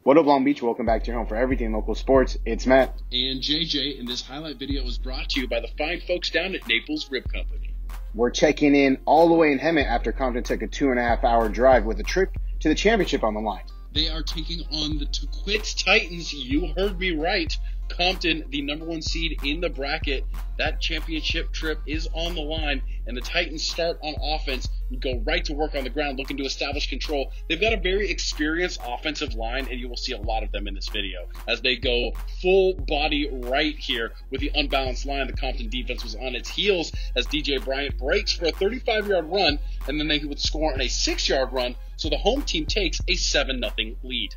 What up, Long Beach? Welcome back to your home for everything local sports. It's Matt. And JJ, and this highlight video was brought to you by the fine folks down at Naples Rib Company. We're checking in all the way in Hemet after Compton took a 2.5-hour drive with a trip to the championship on the line. They are taking on the Tahquitz Titans. You heard me right. Compton, the number one seed in the bracket. That championship trip is on the line, and the Titans start on offense and go right to work on the ground, looking to establish control. They've got a very experienced offensive line, and you will see a lot of them in this video as they go full body right here with the unbalanced line. The Compton defense was on its heels as DJ Bryant breaks for a 35-yard run, and then they would score on a 6-yard run, so the home team takes a 7-0 lead.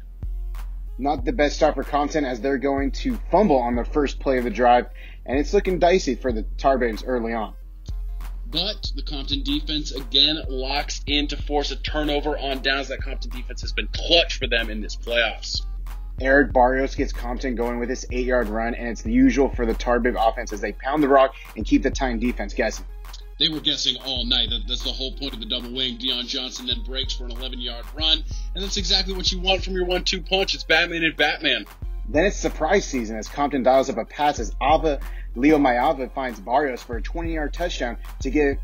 Not the best start for Compton as they're going to fumble on their first play of the drive, and it's looking dicey for the Tar Babies early on. But the Compton defense again locks in to force a turnover on downs. That Compton defense has been clutch for them in this playoffs. Eric Barrios gets Compton going with his 8-yard run, and it's the usual for the Tar Babe offense as they pound the rock and keep the Titan defense guessing. They were guessing all night. That's the whole point of the double wing. Deion Johnson then breaks for an 11-yard run, and that's exactly what you want from your 1-2 punch. It's Batman and Batman. Then it's surprise season as Compton dials up a pass as Leo Mayava finds Barrios for a 20-yard touchdown to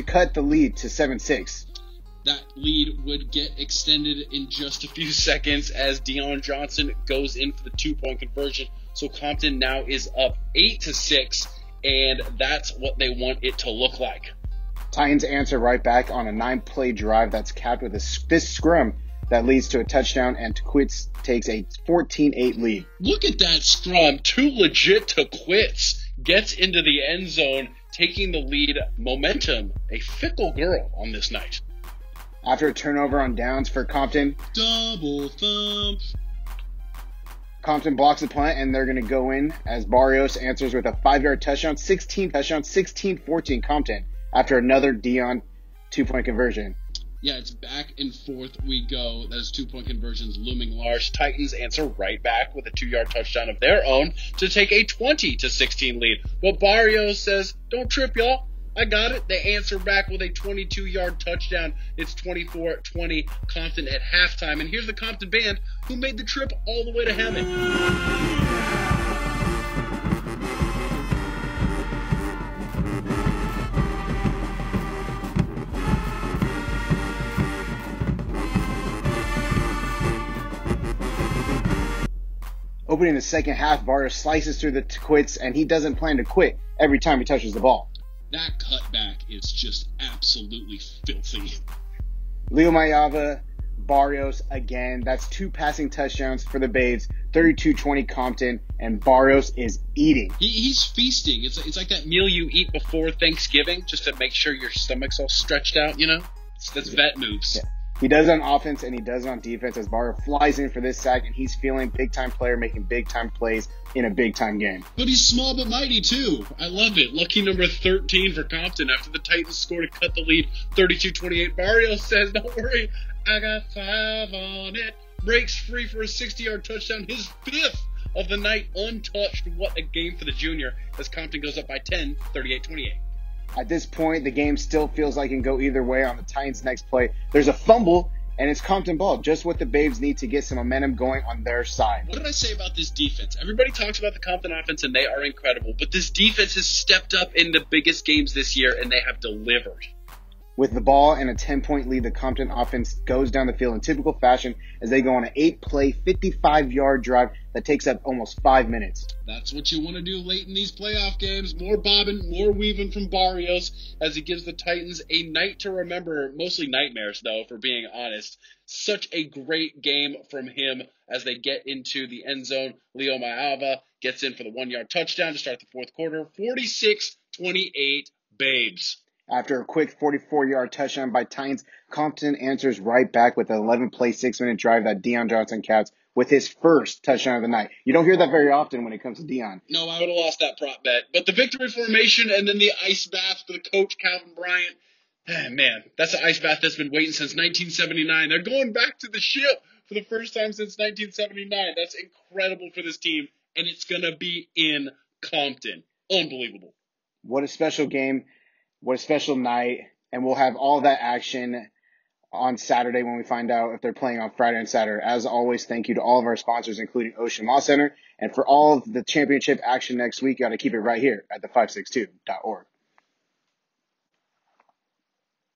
cut the lead to 7-6. That lead would get extended in just a few seconds as Deion Johnson goes in for the 2-point conversion. So Compton now is up 8-6. And that's what they want it to look like. Titans answer right back on a 9-play drive that's capped with this scrum that leads to a touchdown, and Tahquitz takes a 14-8 lead. Look at that scrum. Too legit Tahquitz gets into the end zone, taking the lead. Momentum, a fickle girl on this night. After a turnover on downs for Compton, double thump. Compton blocks the punt, and they're going to go in as Barrios answers with a 5-yard touchdown, 16-14 Compton after another Deion 2-point conversion. Yeah, it's back and forth we go. Those 2-point conversions looming large. Titans answer right back with a 2-yard touchdown of their own to take a 20-16 lead. But Barrios says, "Don't trip, y'all. I got it." They answer back with a 22-yard touchdown. It's 24-20 Compton at halftime. And here's the Compton band who made the trip all the way to Hemet. Opening the second half, Barrios slices through the Tahquitz, and he doesn't plan to quit every time he touches the ball. That cutback is just absolutely filthy. Leo Mayava, Barrios again. That's 2 passing touchdowns for the Babes. 32-20 Compton, and Barrios is eating. He's feasting. It's like that meal you eat before Thanksgiving just to make sure your stomach's all stretched out, you know? That's vet moves. Yeah. He does it on offense and he does it on defense as Barrios flies in for this sack, and he's feeling big-time player making big-time plays in a big-time game. But he's small but mighty, too. I love it. Lucky number 13 for Compton after the Titans score to cut the lead 32-28. Barrios says, "Don't worry, I got 5 on it." Breaks free for a 60-yard touchdown, his 5th of the night untouched. What a game for the junior as Compton goes up by 10, 38-28. At this point, the game still feels like it can go either way on the Titans' next play. There's a fumble, and it's Compton ball, just what the Babes need to get some momentum going on their side. What did I say about this defense? Everybody talks about the Compton offense, and they are incredible, but this defense has stepped up in the biggest games this year, and they have delivered. With the ball and a 10-point lead, the Compton offense goes down the field in typical fashion as they go on an 8-play, 55-yard drive that takes up almost 5 minutes. That's what you want to do late in these playoff games. More bobbing, more weaving from Barrios as he gives the Titans a night to remember. Mostly nightmares, though, for being honest. Such a great game from him as they get into the end zone. Leo Mayava gets in for the 1-yard touchdown to start the fourth quarter. 46-28 Babes. After a quick 44-yard touchdown by Titans, Compton answers right back with an 11-play, 6-minute drive that Deion Johnson caps with his first touchdown of the night. You don't hear that very often when it comes to Deion. No, I would have lost that prop bet. But the victory formation and then the ice bath for the coach, Calvin Bryant. Man, that's an ice bath that's been waiting since 1979. They're going back to the ship for the first time since 1979. That's incredible for this team, and it's going to be in Compton. Unbelievable. What a special game. What a special night. And we'll have all that action on Saturday when we find out if they're playing on Friday and Saturday. As always, thank you to all of our sponsors, including Ocean Law Center. And for all of the championship action next week, you got to keep it right here at the562.org.